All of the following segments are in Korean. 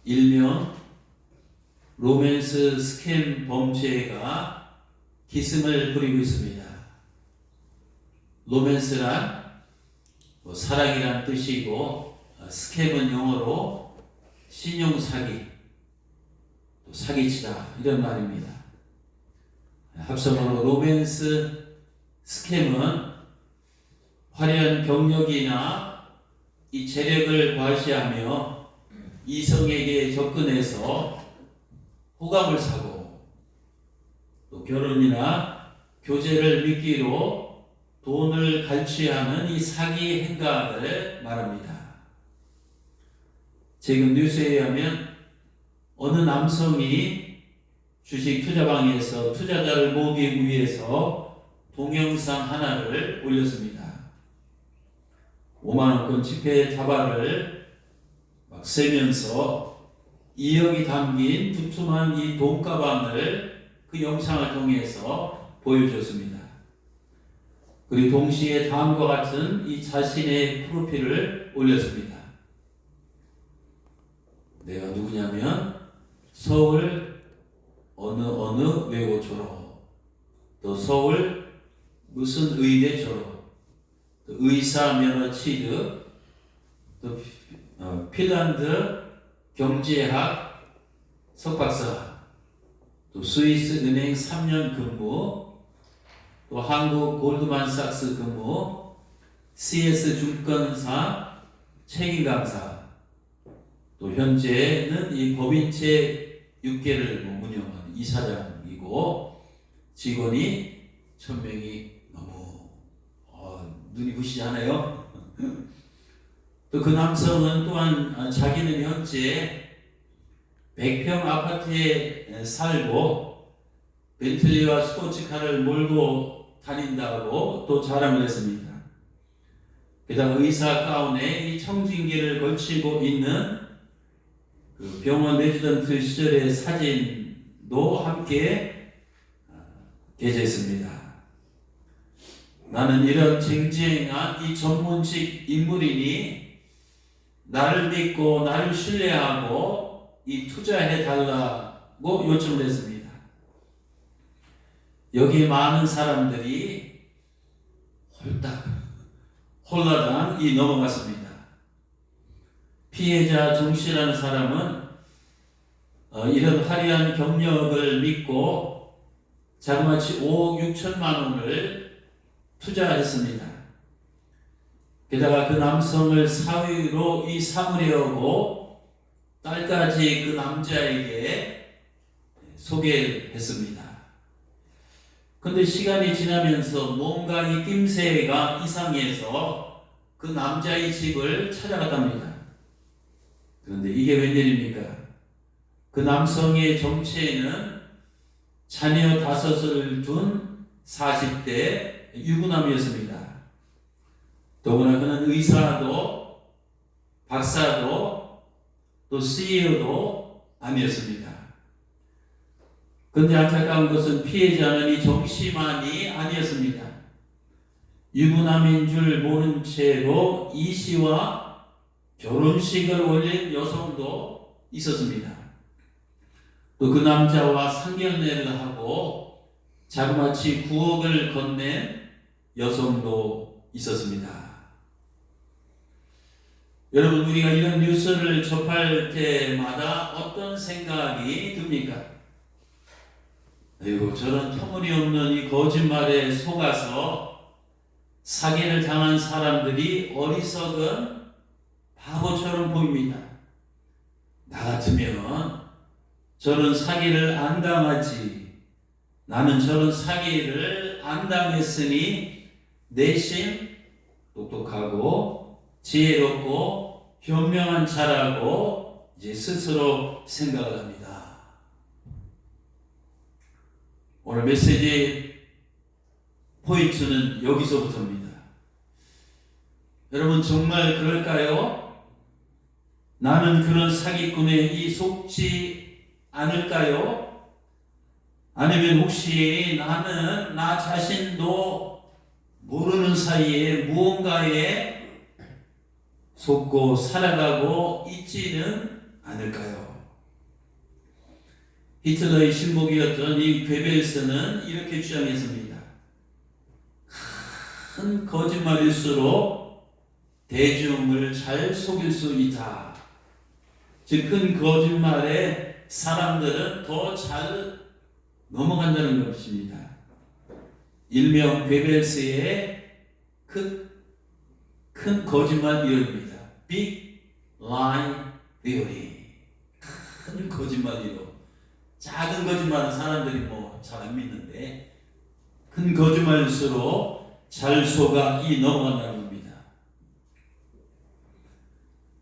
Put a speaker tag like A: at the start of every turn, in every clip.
A: 일명 로맨스 스캠 범죄가 기승을 부리고 있습니다. 로맨스란 사랑이란 뜻이고, 스캠은 영어로 신용사기, 또 사기치다 이런 말입니다. 합성어로 로맨스 스캠은 화려한 경력이나 이 재력을 과시하며 이성에게 접근해서 호감을 사고, 또 결혼이나 교제를 미끼로 돈을 갈취하는 이 사기 행각을 말합니다. 지금 뉴스에 의하면 어느 남성이 주식 투자방에서 투자자를 모으기 위해서 동영상 하나를 올렸습니다. 5만원권 지폐 다발을 막 세면서 2억이 담긴 두툼한 이 돈가방을 그 영상을 통해서 보여줬습니다. 그리고 동시에 다음과 같은 이 자신의 프로필을 올렸습니다. 내가 누구냐면 서울 어느 외고 졸업, 또 서울 무슨 의대 졸업, 또 의사 면허 취득, 또 핀란드 경제학 석박사, 또 스위스 은행 3년 근무, 또 한국 골드만삭스 근무, CS 증권사 책임 강사, 또 현재는 이 법인체 6개를 운영하는 이사장이고, 직원이 1000명이 너무 눈이 부시지 않아요? 또 그 남성은 또한 자기는 현재 100평 아파트에 살고 벤틀리와 스포츠카를 몰고 다닌다고 또 자랑을 했습니다. 게다가 의사 가운에 이 청진기를 걸치고 있는 그 병원 레지던트 시절의 사진도 함께 게재했습니다. 나는 이런 쟁쟁한 이 전문직 인물이니 나를 믿고 나를 신뢰하고 이 투자해 달라고 요청을 했습니다. 여기에 많은 사람들이 홀라당 넘어갔습니다. 피해자 정씨라는 사람은 이런 화려한 경력을 믿고 자그마치 5억 6천만 원을 투자했습니다. 게다가 그 남성을 사위로 삼으려고 딸까지 그 남자에게 소개했습니다. 그런데 시간이 지나면서 뭔가 이 낌새가 이상해서 그 남자의 집을 찾아갔답니다. 그런데 이게 웬일입니까? 그 남성의 정체는 자녀 5을 둔 40대 유부남이었습니다. 더구나 그는 의사도 박사도 또 CEO도 아니었습니다. 그런데 안타까운 것은 피해자는 이 정씨만이 아니었습니다. 유부남인 줄 모른 채로 이 씨와 결혼식을 올린 여성도 있었습니다. 또 그 남자와 상견례를 하고 자그마치 9억을 건넨 여성도 있었습니다. 여러분, 우리가 이런 뉴스를 접할 때마다 어떤 생각이 듭니까? 아이고, 저런 터무니없는 이 거짓말에 속아서 사기를 당한 사람들이 어리석은 바보처럼 보입니다. 나 같으면 저런 사기를 안 당하지. 나는 저런 사기를 안 당했으니 내심 똑똑하고 지혜롭고 현명한 자라고 이제 스스로 생각을 합니다. 오늘 메시지 포인트는 여기서부터입니다. 여러분, 정말 그럴까요? 나는 그런 사기꾼에 속지 않을까요? 아니면 혹시 나는 나 자신도 모르는 사이에 무언가에 속고 살아가고 있지는 않을까요? 히틀러의 신복이었던 이 괴벨스는 이렇게 주장했습니다. 큰 거짓말일수록 대중을 잘 속일 수 있다. 즉, 큰 거짓말에 사람들은 더 잘 넘어간다는 것입니다. 일명 괴벨스의 큰 거짓말 이론입니다. Big Lie Theory. 큰 거짓말 이론. 작은 거짓말은 사람들이 잘 안 믿는데 큰 거짓말일수록 잘 속아 넘어간다는 겁니다.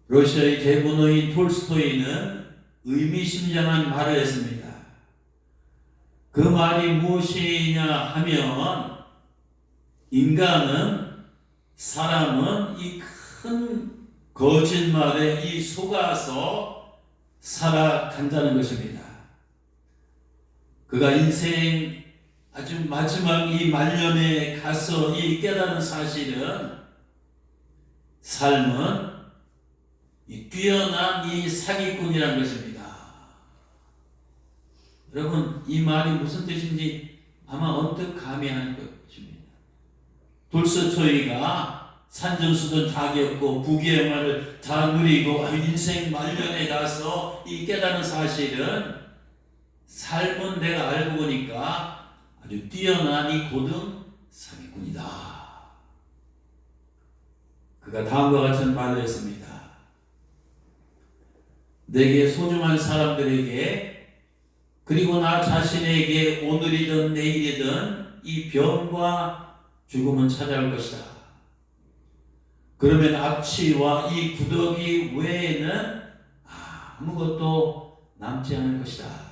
A: 러시아의 대문호인 톨스토이는 의미심장한 말을 했습니다. 그 말이 무엇이냐 하면 사람은 이 큰 거짓말에 속아서 살아간다는 것입니다. 그가 인생 아주 마지막 이 말년에 가서 깨달은 사실은 삶은 뛰어난 사기꾼이라는 것입니다. 여러분, 이 말이 무슨 뜻인지 아마 언뜻 감이 하는 것입니다. 돌스토이가 산전수전 다 겪고 부귀영화를 다 누리고 인생 말년에 가서 깨달은 사실은 삶은 내가 알고 보니까 아주 뛰어난 고등 사기꾼이다. 그가 다음과 같은 말을 했습니다. 내게 소중한 사람들에게 그리고 나 자신에게 오늘이든 내일이든 이 병과 죽음은 찾아올 것이다. 그러면 압치와 이 구더기 외에는 아무것도 남지 않을 것이다.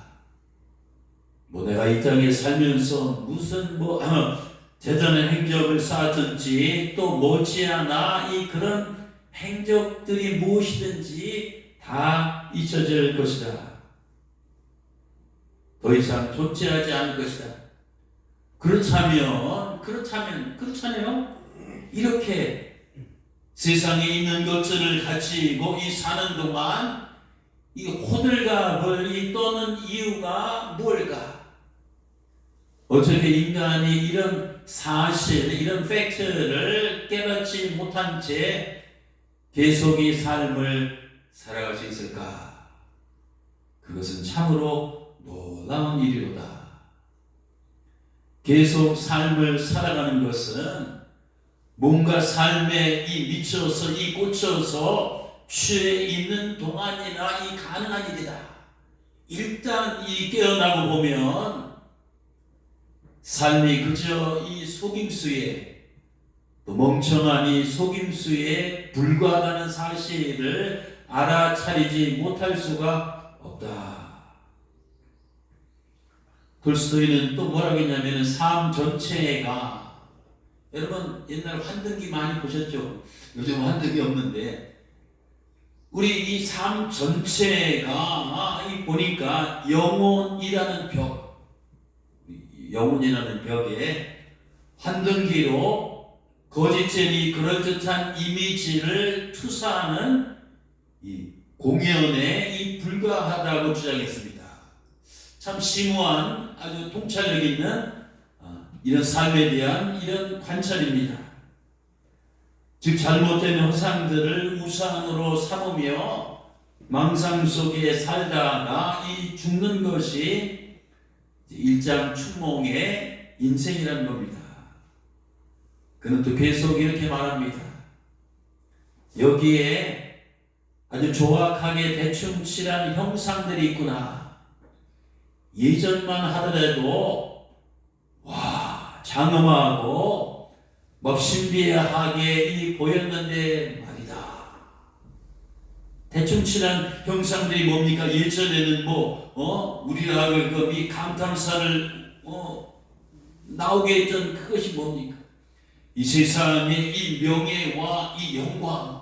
A: 내가 이 땅에 살면서 무슨 대단한 행적을 쌓았든지 또 못지않아 그런 행적들이 무엇이든지 다 잊혀질 것이다. 더 이상 존재하지 않을 것이다. 그렇잖아요. 이렇게 세상에 있는 것들을 가지고 사는 동안 호들갑을 떠는 이유가 뭘까? 어떻게 인간이 이런 사실, 이런 팩트를 깨닫지 못한 채 계속 이 삶을 살아갈 수 있을까? 그것은 참으로 놀라운 일이로다. 계속 삶을 살아가는 것은 뭔가 삶에 미쳐서 꽂혀서 취해 있는 동안이나 가능한 일이다. 일단 깨어나고 보면 삶이 그저 속임수에 또 멍청한 속임수에 불과하다는 사실을 알아차리지 못할 수가 없다. 돌스토이는 또 뭐라고 했냐면 삶 전체가 여러분 옛날 환등기 많이 보셨죠? 요즘 환등기 없는데 우리 이 삶 전체가 보니까 영혼이라는 벽에 환등기로 거짓쟁이 그럴듯한 이미지를 투사하는 공연에 불과하다고 주장했습니다. 참 심오한 아주 통찰력 있는 이런 삶에 대한 이런 관찰입니다. 즉 잘못된 형상들을 우상으로 삼으며 망상 속에 살다가 죽는 것이 일장춘몽의 인생이라는 겁니다. 그는 또 계속 이렇게 말합니다. 여기에 아주 조악하게 대충 칠한 형상들이 있구나. 예전만 하더라도 장엄하고 신비하게 보였는데 말이다. 대충 칠한 형상들이 뭡니까? 예전에는 우리나라 감탄사를 나오게 했던 그것이 뭡니까? 이 세상의 명예와 영광,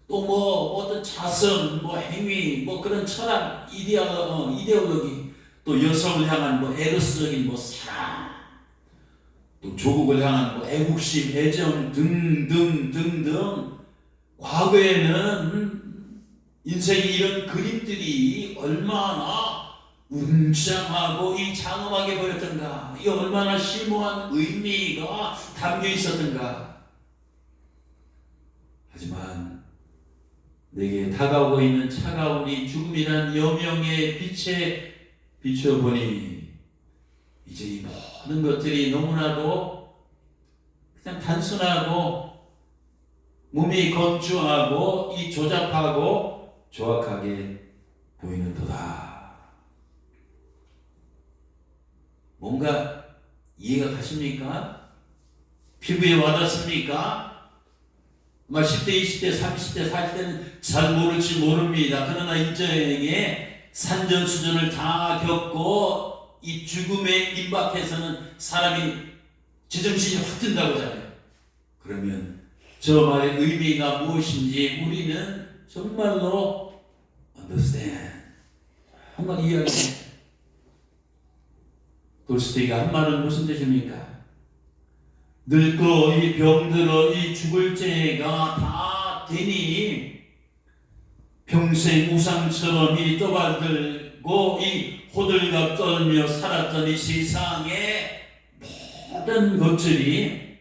A: 또 어떤 자선, 행위, 그런 철학, 이데올로기, 또 여성을 향한 에로스적인 사랑, 또 조국을 향한 애국심, 애정 등등 과거에는 인생의 이런 그림들이 얼마나 웅장하고 이 장엄하게 보였던가? 이 얼마나 심오한 의미가 담겨 있었던가? 하지만 내게 다가오고 있는 차가운 이 죽음이란 여명의 빛에 비춰보니 이제 이 모든 것들이 너무나도 그냥 단순하고 몸이 건조하고 이 조잡하고 조악하게 보이는도다. 뭔가 이해가 가십니까? 피부에 와닿습니까? 아마 10대, 20대, 30대, 40대는 잘 모를지 모릅니다. 그러나 인생에 산전수전을 다 겪고 이 죽음에 임박해서는 사람이 제정신이 확 든다고 하잖아요. 그러면 저 말의 의미가 무엇인지 우리는 정말로 understand. 한번 이해하겠습니다. 돌스토이가 한 말은 무슨 뜻입니까? 늙고 이 병들어 이 죽을 때가 다 되니 평생 우상처럼 이 떠받들고 이 호들갑 떨며 살았던 이 세상의 모든 것들이,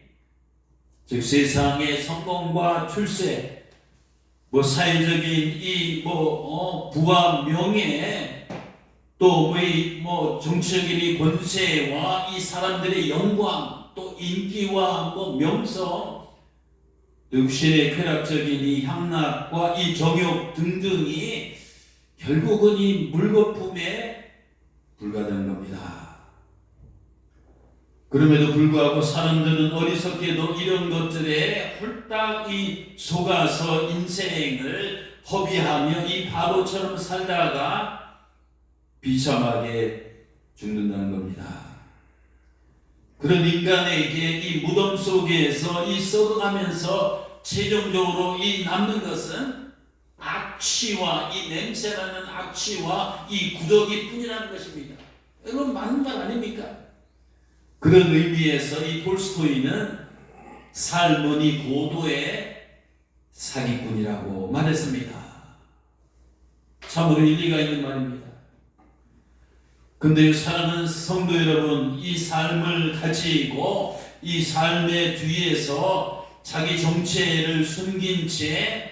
A: 즉 세상의 성공과 출세, 사회적인 이 부와 명예, 또 정치적인 이 권세와 이 사람들의 영광, 또 인기와 명성, 또 육신의 쾌락적인 이 향락과 이 정욕 등등이 결국은 이 물거품에 불과한 겁니다. 그럼에도 불구하고 사람들은 어리석게도 이런 것들에 홀딱 이 속아서 인생을 허비하며 이 바보처럼 살다가 비참하게 죽는다는 겁니다. 그런 인간에게 이 무덤 속에서 이 썩어가면서 최종적으로 이 남는 것은 악취와 이 냄새나는 악취와 이 구더기 뿐이라는 것입니다. 여러분, 맞는 말 아닙니까? 그런 의미에서 이 톨스토이는 삶은 이 고도의 사기꾼이라고 말했습니다. 참으로 일리가 있는 말입니다. 근데 사랑하는 성도 여러분, 이 삶을 가지고 이 삶의 뒤에서 자기 정체를 숨긴 채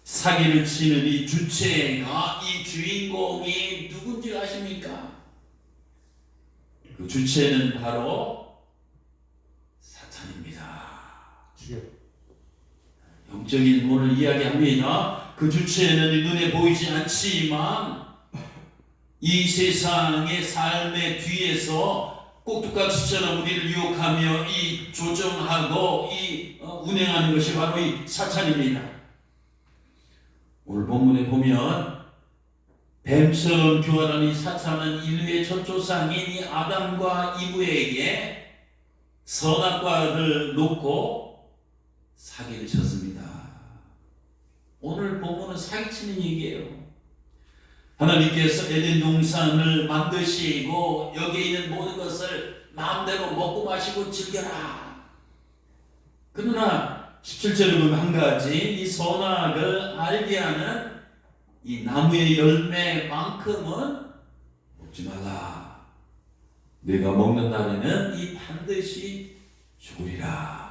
A: 사기를 치는 이 주체가, 이 주인공이 누군지 아십니까? 그 주체는 바로 사탄입니다. 영적인 문을 이야기합니다. 그 주체는 눈에 보이지 않지만 이 세상의 삶의 뒤에서 꼭두각시처럼 우리를 유혹하며 이 조정하고 이 운행하는 것이 바로 이 사탄입니다. 오늘 본문에 보면 뱀처럼 교활한 이 사탄은 인류의 첫 조상인 이 아담과 이브에게 선악과를 놓고 사기를 쳤습니다. 오늘 본문은 사기치는 얘기예요. 하나님께서 에덴 동산을 만드시고 여기에 있는 모든 것을 마음대로 먹고 마시고 즐겨라. 그러나 17절에 보면 한 가지, 이 선악을 알게 하는 이 나무의 열매만큼은 먹지 말라. 내가 먹는 날에는 이 반드시 죽으리라.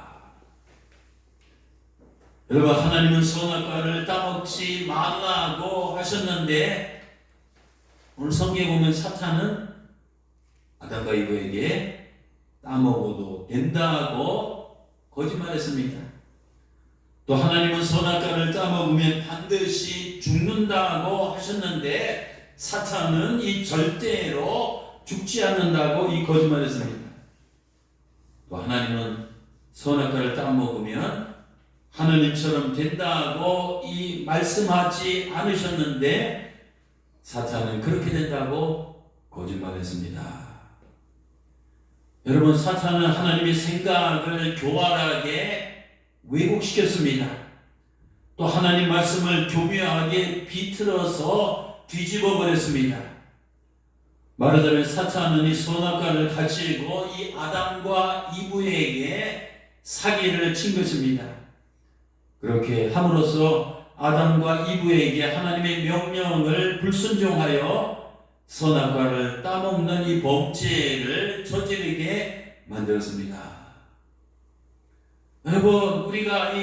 A: 여러분, 하나님은 선악과를 따먹지 말라고 하셨는데 오늘 성경에 보면 사탄은 아담과 이브에게 따먹어도 된다고 거짓말했습니다. 또 하나님은 선악과를 따먹으면 반드시 죽는다고 하셨는데 사탄은 이 절대로 죽지 않는다고 이 거짓말했습니다. 또 하나님은 선악과를 따먹으면 하느님처럼 된다고 이 말씀하지 않으셨는데 사탄은 그렇게 된다고 거짓말했습니다. 여러분, 사탄은 하나님의 생각을 교활하게 왜곡시켰습니다. 또 하나님 말씀을 교묘하게 비틀어서 뒤집어 버렸습니다. 말하자면 사탄은 이 선악과를 가지고 이 아담과 이브에게 사기를 친 것입니다. 그렇게 함으로써 아담과 이브에게 하나님의 명령을 불순종하여 선악과를 따먹는 이 범죄를 저지르게 만들었습니다. 여러분, 우리가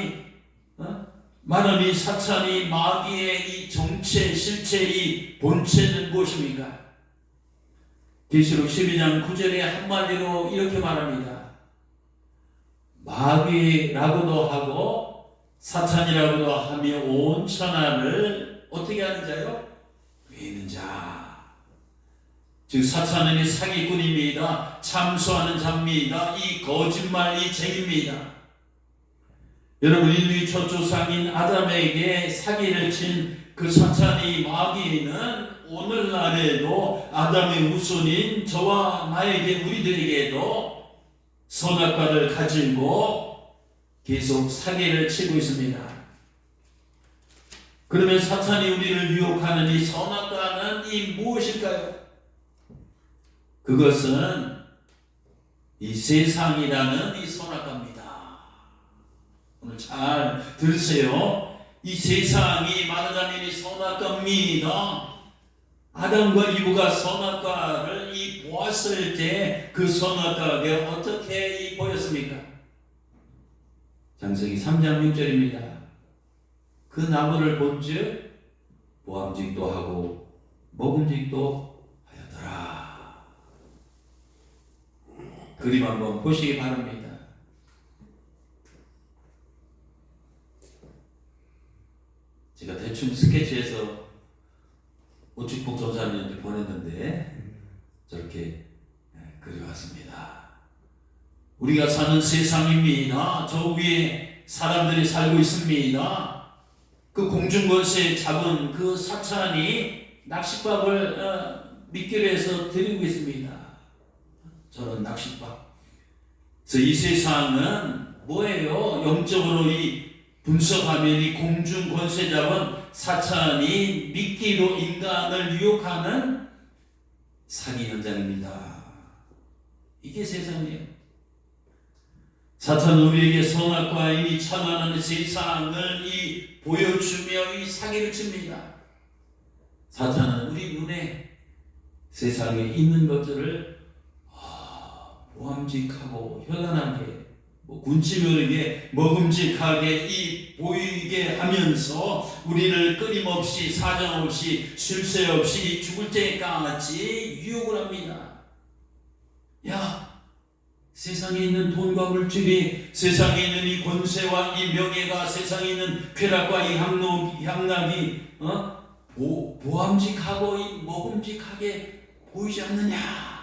A: 말하는 이 사탄이 마귀의 이 정체, 실체, 이 본체는 무엇입니까? 계시록 12장 9절에 한마디로 이렇게 말합니다. 마귀라고도 하고 사탄이라고도 하며 온 천하를 어떻게 하는 자요? 위는 자. 즉 사탄은 이 사기꾼입니다. 참소하는 자입니다. 이 거짓말, 이 죄입니다. 여러분, 인류의 첫 조상인 아담에게 사기를 친 그 사탄이 마귀는 오늘날에도 아담의 후손인 저와 나에게, 우리들에게도 선악과를 가지고 계속 사기를 치고 있습니다. 그러면 사탄이 우리를 유혹하는 이 선악과는 이 무엇일까요? 그것은 이 세상이라는 이 선악과입니다. 오늘 잘 들으세요. 이 세상이 말하자면 이 선악과입니다. 아담과 이브가 선악과를 보았을 때 그 선악과가 어떻게 보였습니까? 창세기 3장 6절입니다. 그 나무를 본즉 보암직도 하고 먹음직도 하였더라. 그림 한번 보시기 바랍니다. 제가 대충 스케치해서 오축복 전사님한테 보냈는데 저렇게 그려왔습니다. 우리가 사는 세상입니다. 저 위에 사람들이 살고 있습니다. 그 공중권세 잡은 그 사탄이 낚싯밥을 미끼에서 들이고 있습니다. 저런 낚싯밥. 그래서 이 세상은 뭐예요? 영적으로 분석하면 이 공중 권세 잡은 사탄이 미끼로 인간을 유혹하는 사기 현장입니다. 이게 세상이에요. 사탄은 우리에게 선악과의 찬란한 세상을 보여주며 사기를 칩니다. 사탄은 우리 눈에 세상에 있는 것들을 보암직하고 현란하게 군침 흐르게 먹음직하게 보이게 하면서 우리를 끊임없이 사정없이 쉴 새 없이 죽을 때까지 유혹을 합니다. 야, 세상에 있는 돈과 물질이, 세상에 있는 이 권세와 이 명예가, 세상에 있는 쾌락과 이 향락이 보암직하고 먹음직하게 보이지 않느냐?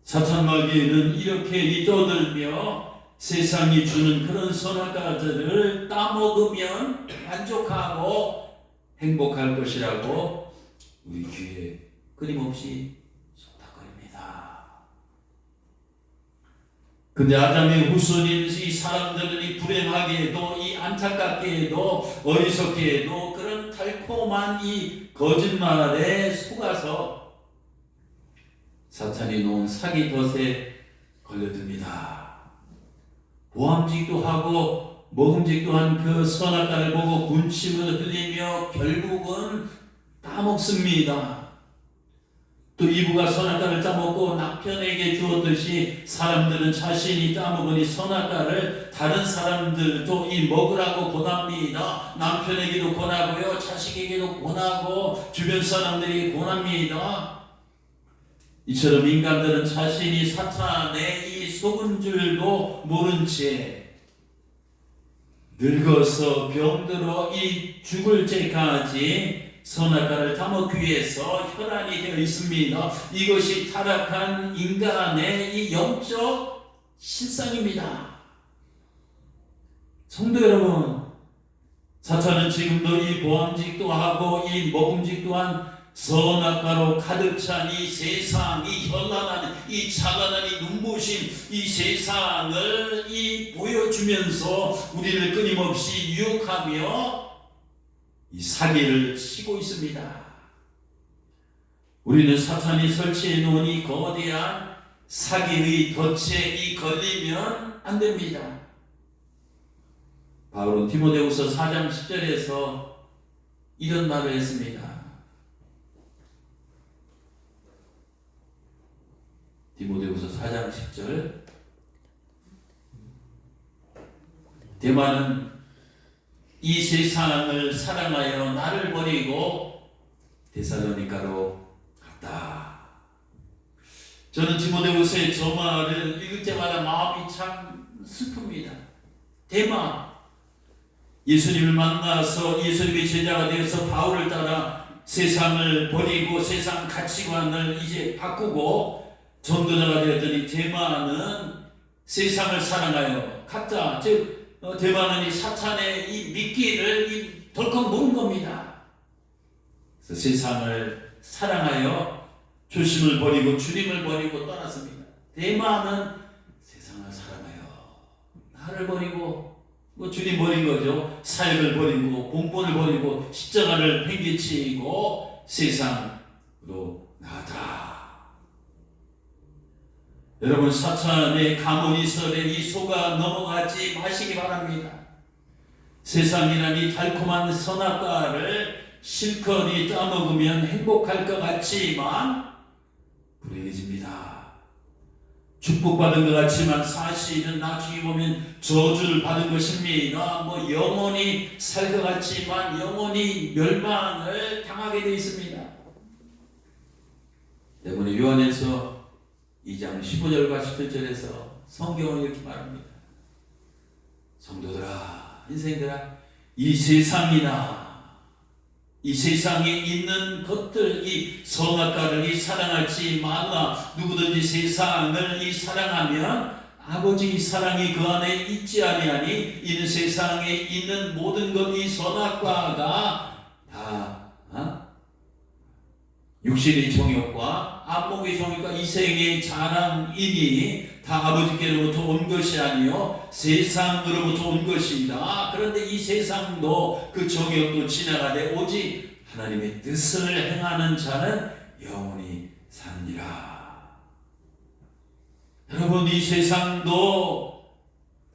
A: 사탄 마귀는 이렇게 떠들며 세상이 주는 그런 선악과들을 따먹으면 만족하고 행복할 것이라고 우리 귀에 끊임없이 속닥거립니다. 근데 아담의 후손인 이 사람들은 불행하게도 안타깝게도 어리석게도 그런 달콤한 거짓말에 속아서 사탄이 놓은 사기 덫에 걸려듭니다. 보암직도 하고 먹음직도 한 그 선악과를 보고 군침을 흘리며 결국은 따먹습니다. 또 이브가 선악과를 따먹고 남편에게 주었듯이 사람들은 자신이 따먹은 이 선악과를 다른 사람들도 먹으라고 권합니다. 남편에게도 권하고요, 자식에게도 권하고 주변 사람들이 권합니다. 이처럼 인간들은 자신이 사탄의 속은 줄도 모른 채 늙어서 병들어 죽을 때까지 선악과를 따먹기 위해서 혈안이 되어 있습니다. 이것이 타락한 인간의 영적 실상입니다. 성도 여러분, 사탄은 지금도 보암직도 하고 먹음직도 한 선악과로 가득 찬 이 세상, 현란한 찬란한 눈부신 세상을 보여주면서 우리를 끊임없이 유혹하며 사기를 치고 있습니다. 우리는 사탄이 설치해 놓은 거대한 사기의 덫에 걸리면 안 됩니다. 바울은 디모데후서 4장 10절에서 이런 말을 했습니다. 10절. 대만은 이 세상을 사랑하여 나를 버리고 데살로니가로 갔다. 저는 디모데후서의 저 말을 읽을 때마다 마음이 참 슬픕니다. 대마, 예수님을 만나서 예수님의 제자가 되어서 바울을 따라 세상을 버리고 세상 가치관을 이제 바꾸고 전도자가 되었더니 대마는 세상을 사랑하여 갔다. 즉 대마는 이 사탄의 이 미끼를 덜컥 놓은 겁니다. 그래서 세상을 사랑하여 초심을 버리고 주님을 버리고 떠났습니다. 대마는 세상을 사랑하여 나를 버리고 주님 버린 거죠. 사역을 버리고 공본을 버리고 십자가를 팽개치고 세상으로 나갔다. 여러분, 사탄의 가문이설에 이 속아 넘어가지 마시기 바랍니다. 세상이란 이 달콤한 선악과를 실컷 따먹으면 행복할 것 같지만 불행해집니다. 축복받은 것 같지만 사실은 나중에 보면 저주를 받은 것입니다. 영원히 살 것 같지만 영원히 멸망을 당하게 되어 있습니다. 때문에 요한에서 2장 15절과 17절에서 성경은 이렇게 말합니다. 성도들아, 인생들아, 이 세상에 있는 것들, 이 선악과를 사랑하지 말라. 누구든지 세상을 사랑하면 아버지 사랑이 그 안에 있지 아니하니 이는 세상에 있는 모든 것, 이 선악과가 다 육신의 정욕과 안목의 정욕과 이생의 자랑이니 다 아버지께로부터 온 것이 아니요 세상으로부터 온 것이다. 그런데 이 세상도 그 정욕도 지나가되 오직 하나님의 뜻을 행하는 자는 영원히 사느니라. 여러분, 이 세상도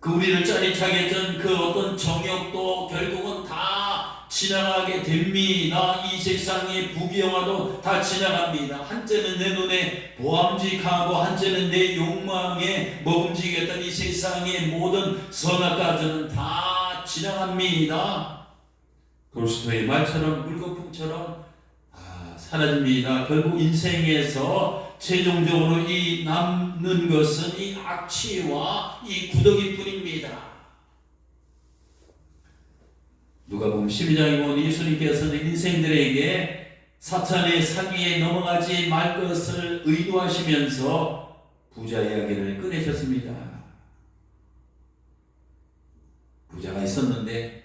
A: 그 우리를 짜릿하게 했던 그 어떤 정욕도 결국은 다 지나가게 됩니다. 이 세상의 부귀영화도 다 지나갑니다. 한때는 내 눈에 보암직하고 한때는 내 욕망에 먹음직했던 이 세상의 모든 선악과들은 다 지나갑니다. 돌스토의 말처럼 물거품처럼 사라집니다. 결국 인생에서 최종적으로 이 남는 것은 이 악취와 이 구더기 뿐입니다. 누가복음 12장에 보면 예수님께서는 인생들에게 사탄의 사기에 넘어가지 말 것을 의도하시면서 부자 이야기를 꺼내셨습니다. 부자가 있었는데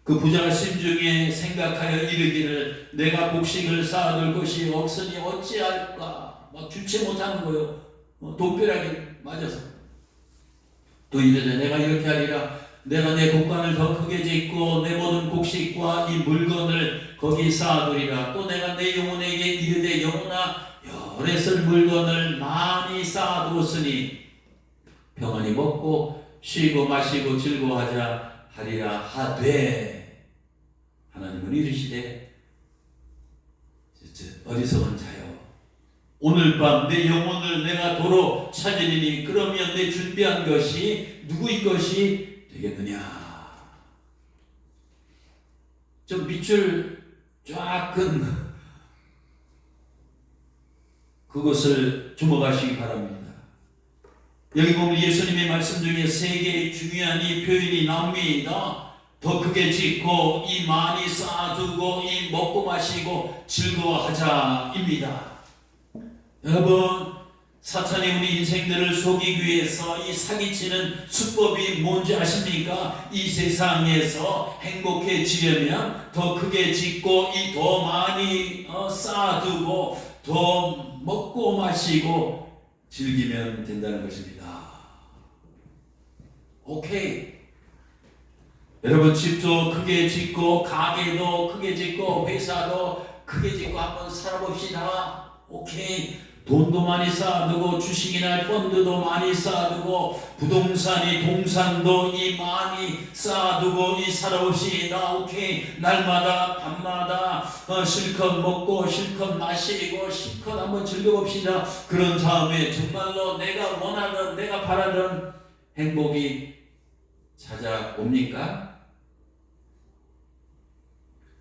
A: 그 부자가 심중에 생각하여 이르기를 내가 곡식을 쌓아둘 것이 없으니 어찌할까. 막 주체 못하는 거예요. 돈벼락에 맞아서. 또 이르되 내가 이렇게 하리라. 내가 내 곡간을 더 크게 짓고 내 모든 곡식과 이 물건을 거기 쌓아두리라. 또 내가 내 영혼에게 이르되 영혼아 열에 쓸 물건을 많이 쌓아두었으니 평안히 먹고 쉬고 마시고 즐거워하자 하리라 하되 하나님은 이르시되 어리석은 자여 오늘 밤 내 영혼을 내가 도로 찾으리니 그러면 내 준비한 것이 누구의 것이 되겠느냐. 좀 밑줄 쫙 끈 그것을 주목하시기 바랍니다. 여기 보면 예수님의 말씀 중에 세 개의 중요한 이 표현이 나옵니다. 더 크게 짓고 이 많이 쌓아두고 이 먹고 마시고 즐거워하자입니다. 여러분, 사탄이 우리 인생들을 속이기 위해서 이 사기치는 수법이 뭔지 아십니까? 이 세상에서 행복해지려면 더 크게 짓고 이 더 많이 쌓아두고 더 먹고 마시고 즐기면 된다는 것입니다. 오케이. 여러분, 집도 크게 짓고 가게도 크게 짓고 회사도 크게 짓고 한번 살아봅시다. 오케이. 돈도 많이 쌓아두고 주식이나 펀드도 많이 쌓아두고 부동산이 동산도 이 많이 쌓아두고 이 사람 없이 나 오케이 날마다 밤마다 실컷 먹고 실컷 마시고 실컷 한번 즐겨봅시다. 그런 다음에 정말로 내가 원하던 내가 바라던 행복이 찾아옵니까?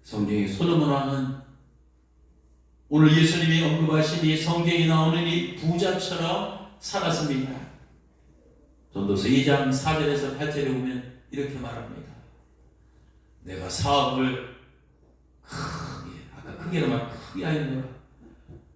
A: 성경의 솔로몬 왕은 오늘 예수님이 언급하신 이 성경에 나오는 이 부자처럼 살았습니다. 전도서 2장 4절에서 8절에 보면 이렇게 말합니다. 내가 사업을 크게로 말 크게 하였노라.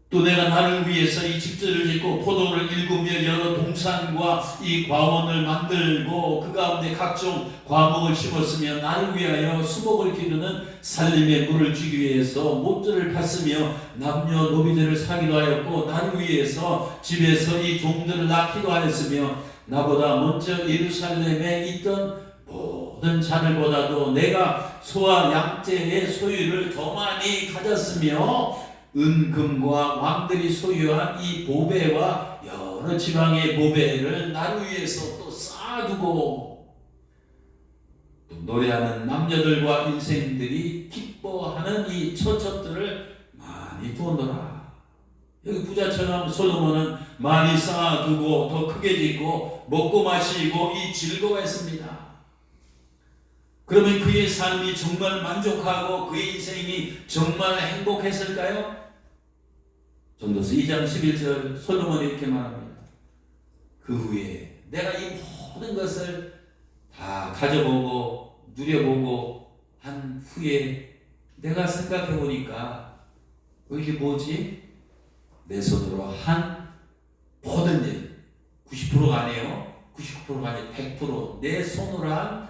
A: 또 내가 나를 위해서 이 집들을 짓고 포도를 일구며 여러 동산과 이 과원을 만들고 그 가운데 각종 과목을 심었으며 나를 위하여 수목을 기르는 살림의 물을 주기 위해서 못들을 팠으며 남녀 노비들을 사기도 하였고 나를 위해서 집에서 이 종들을 낳기도 하였으며 나보다 먼저 예루살렘에 있던 모든 자들보다도 내가 소와 양떼의 소유를 더 많이 가졌으며 은금과 왕들이 소유한 이 보배와 여러 지방의 보배를 나를 위해서 또 쌓아두고 또 노래하는 남녀들과 인생들이 기뻐하는 이 처첩들을 많이 두었노라. 여기 부자처럼 솔로몬은 많이 쌓아두고 더 크게 짓고 먹고 마시고 이 즐거워했습니다. 그러면 그의 삶이 정말 만족하고 그의 인생이 정말 행복했을까요? 전도서 2장 11절 솔로몬이 이렇게 말합니다. 그 후에 내가 이 모든 것을 다 가져보고 누려보고 한 후에 내가 생각해 보니까 이게 뭐지? 내 손으로 한 모든 일 90%가 아니에요. 99%가 아니에요. 100% 내 손으로 한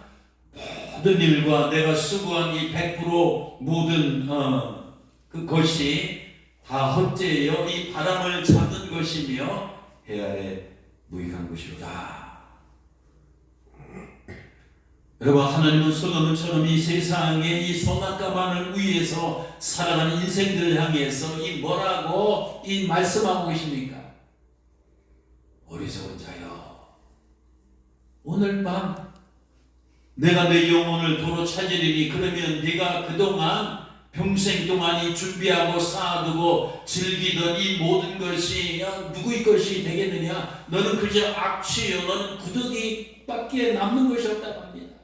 A: 모든 일과 내가 수고한 이 100% 모든 그것이 다 헛되어 이 바람을 잡는 것이며 해 아래 무익한 것이로다. 여러분, 하나님은 솔로몬처럼 이 세상의 이 선악과만을 위해서 살아가는 인생들을 향해서 이 뭐라고 이 말씀하고 계십니까? 어리석은 자여, 오늘 밤 내가 내 영혼을 도로 찾으리니 그러면 네가 그동안 평생 동안 이 준비하고 쌓아두고 즐기던 이 모든 것이 누구의 것이 되겠느냐? 너는 그저 악취요, 너는 구더기밖에 남는 것이 없다고 합니다.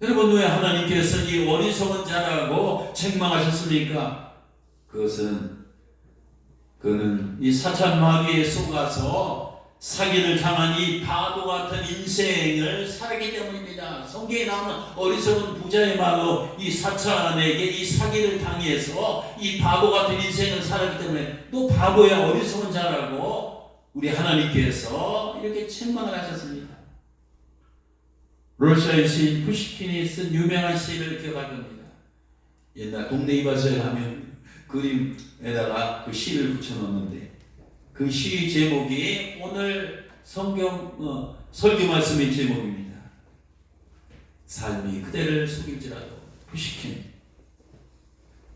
A: 여러분, 왜 하나님께서 이 어리석은 자라고 책망하셨습니까? 그는 이 사탄 마귀에 속아서 사기를 당한 이 바보 같은 인생을 살았기 때문입니다. 성경에 나오는 어리석은 부자의 말로 이 사탄에게 이 사기를 당해서 이 바보 같은 인생을 살았기 때문에 또 바보야 어리석은 자라고 우리 하나님께서 이렇게 책망을 하셨습니다. 러시아의 시인 푸시킨이 쓴 유명한 시를 기억할 겁니다. 옛날 동네 이발소에 가면 그림에다가 그 시를 붙여놓는데 그 시 제목이 오늘 성경 설교 말씀의 제목입니다. 삶이 그대를 속일지라도. 푸시킨.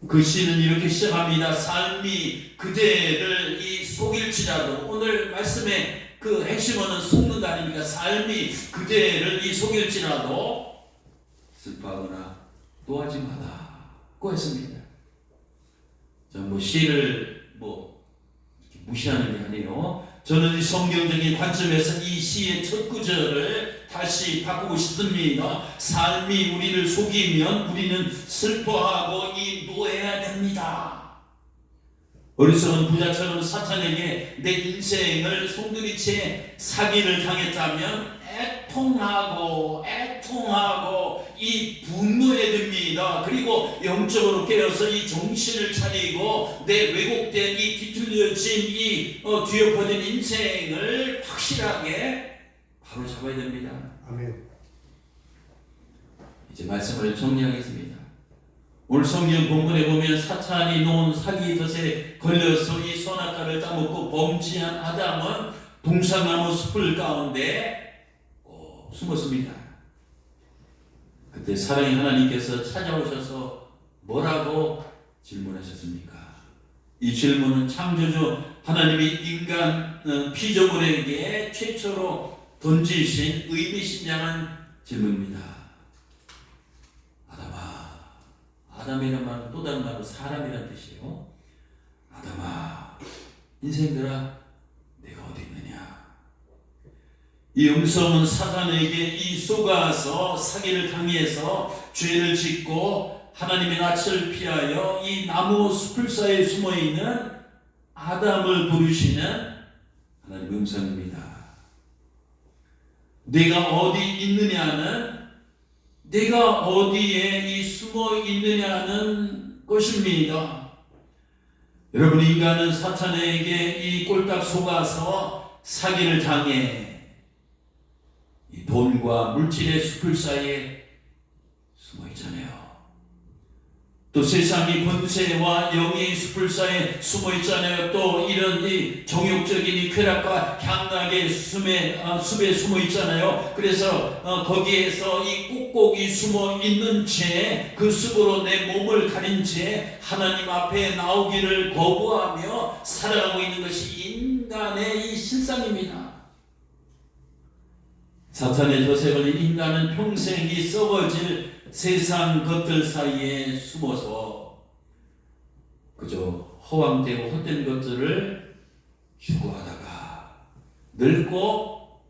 A: 그 시는 이렇게 시작합니다. 삶이 그대를 이 속일지라도. 오늘 말씀의 그 핵심어는 속는다 아닙니까? 삶이 그대를 이 속일지라도 슬퍼하거나 노하지 마라고 했습니다. 전 시를 무시하는 게 아니에요. 저는 이 성경적인 관점에서 이 시의 첫 구절을 다시 바꾸고 싶습니다. 삶이 우리를 속이면 우리는 슬퍼하고 이 노해야 됩니다. 어리석은 부자처럼 사탄에게 내 인생을 송두리째 사기를 당했다면 애통하고 이 분노해야 됩니다. 그리고 영적으로 깨어서 이 정신을 차리고 내 왜곡된 이 뒤틀려진 이 뒤엎어진 인생을 확실하게 바로 잡아야 됩니다.
B: 아멘.
A: 이제 말씀을 정리하겠습니다. 오늘 성경 본문에 보면 사탄이 놓은 사기 덫에 걸려서 이 선악과를 따먹고 범죄한 아담은 동상나무 숲을 가운데 숨었습니다. 그때 사랑의 하나님께서 찾아오셔서 뭐라고 질문하셨습니까? 이 질문은 창조주 하나님이 인간 피조물에게 최초로 던지신 의미심장한 질문입니다. 아담아, 아담이란 말은 또 다른 말로 사람이란 뜻이에요. 아담아, 인생들아, 내가 어디 있느냐? 이 음성은 사탄에게 이 속아서 사기를 당해서 죄를 짓고 하나님의 낯을 피하여 이 나무 숲을 사이에 숨어있는 아담을 부르시는 하나님의 음성입니다. 내가 어디 있느냐는, 내가 어디에 이 숨어 있느냐는 것입니다. 여러분, 인간은 사탄에게 이 꼴딱 속아서 사기를 당해 이 돈과 물질의 숲을 사이에 숨어 있잖아요. 또 세상의 권세와 영예의 숲을 사이에 숨어 있잖아요. 또 이런 이 정욕적인 이 쾌락과 향락의 숲에 숨어 있잖아요. 그래서 거기에서 이 꼭꼭이 숨어 있는 채 그 숲으로 내 몸을 가린 채 하나님 앞에 나오기를 거부하며 살아가고 있는 것이 인간의 이 실상입니다. 사탄의 덫에 걸린 인간은 평생 이 썩어질 세상 것들 사이에 숨어서 그저 허황되고 헛된 것들을 추구하다가 늙고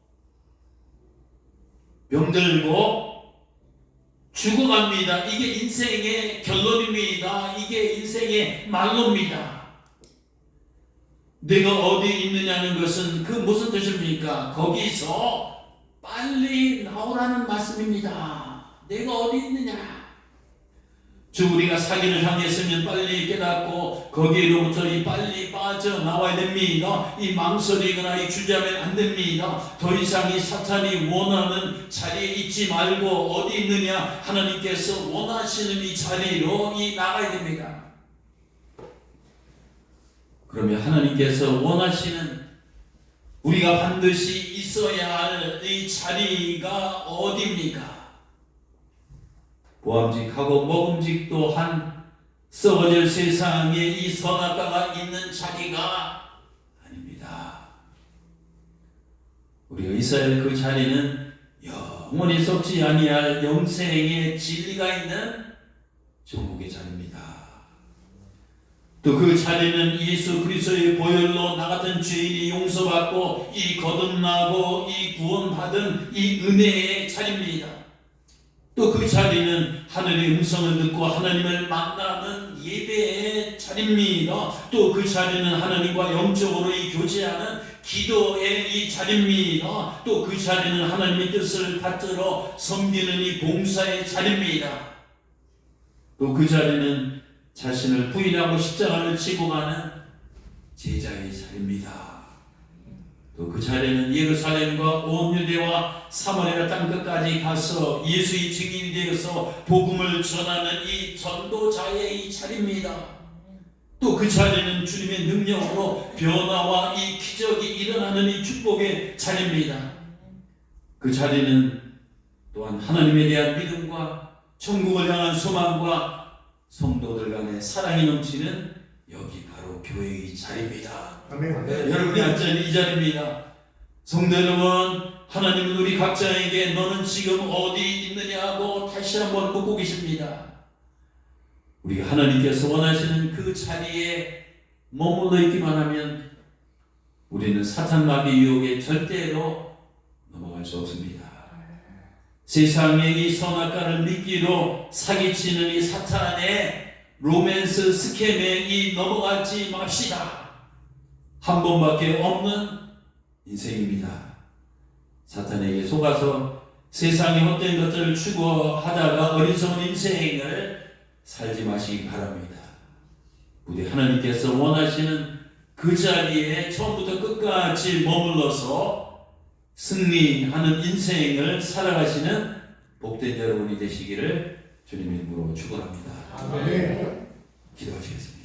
A: 병들고 죽어갑니다. 이게 인생의 결론입니다. 이게 인생의 말로입니다. 내가 어디 있느냐는 것은 그 무슨 뜻입니까? 거기서 빨리 나오라는 말씀입니다. 내가 어디 있느냐? 즉 우리가 사기를 당했으면 빨리 깨닫고 거기로부터 빨리 빠져나와야 됩니다. 이 망설이거나 이 주저하면 안 됩니다. 더 이상 이 사탄이 원하는 자리에 있지 말고 어디 있느냐? 하나님께서 원하시는 이 자리로 나가야 됩니다. 그러면 하나님께서 원하시는 우리가 반드시 있어야 할 이 자리가 어디입니까? 보암직하고 먹음직도 한 썩어질 세상에 이 선악과가 있는 자리가 아닙니다. 우리가 있어야 할 그 자리는 영원히 썩지 아니할 영생의 진리가 있는 천국의 자리입니다. 또 그 자리는 예수 그리스도의 보혈로 나 같은 죄인이 용서받고 이 거듭나고 이 구원받은 이 은혜의 자리입니다. 또 그 자리는 하늘의 음성을 듣고 하나님을 만나는 예배의 자리입니다. 또 그 자리는 하나님과 영적으로 이 교제하는 기도의 이 자리입니다. 또 그 자리는 하나님의 뜻을 받들어 섬기는 이 봉사의 자리입니다. 또 그 자리는 자신을 부인하고 십자가를 지고 가는 제자의 자리입니다. 또 그 자리는 예루살렘과 온 유대와 사마리아 땅끝까지 가서 예수의 증인이 되어서 복음을 전하는 이 전도자의 이 자리입니다. 또 그 자리는 주님의 능력으로 변화와 이 기적이 일어나는 이 축복의 자리입니다. 그 자리는 또한 하나님에 대한 믿음과 천국을 향한 소망과 성도들 간의 사랑이 넘치는 여기 바로 교회의 자리입니다.
B: 아멘.
A: 여러분이 앉은 이 자리입니다. 성도 여러분, 하나님은 우리 각자에게 너는 지금 어디 있느냐고 다시 한번 묻고 계십니다. 우리가 하나님께서 원하시는 그 자리에 머물러 있기만 하면 우리는 사탄 마귀 유혹에 절대로 넘어갈 수 없습니다. 세상의 이 선악과를 미끼로 사기치는 이 사탄의 로맨스 스캠에 넘어가지 맙시다. 한 번밖에 없는 인생입니다. 사탄에게 속아서 세상의 헛된 것들을 추구하다가 어리석은 인생을 살지 마시기 바랍니다. 우리 하나님께서 원하시는 그 자리에 처음부터 끝까지 머물러서 승리하는 인생을 살아가시는 복된 여러분이 되시기를 주님의 이름으로 축원합니다.
B: 아멘.
A: 기도하시겠습니다.